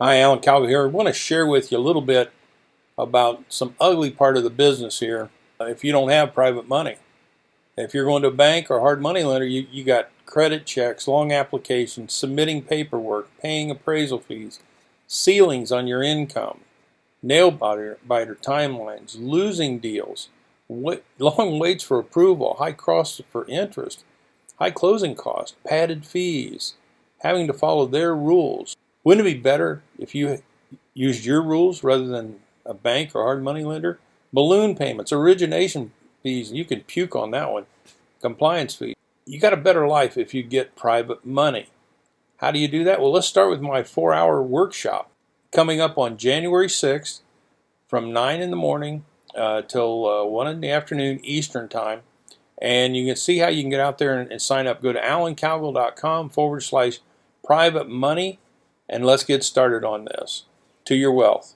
Hi, Alan Cowgill here. I want to share with you a little bit about some ugly part of the business here. If you don't have private money, if you're going to a bank or hard money lender, you got credit checks, long applications, submitting paperwork, paying appraisal fees, ceilings on your income, nail biter timelines, losing deals, long waits for approval, high costs for interest, high closing costs, padded fees, having to follow their rules. Wouldn't it be better if you used your rules rather than a bank or hard money lender? Balloon payments, origination fees, you can puke on that one. Compliance fees. You got a better life if you get private money. How do you do that? Well, let's start with my 4-hour workshop coming up on January 6th from 9 in the morning till 1 in the afternoon Eastern Time. And you can see how you can get out there and sign up. Go to alancowgill.com/private money, and let's get started on this. To your wealth.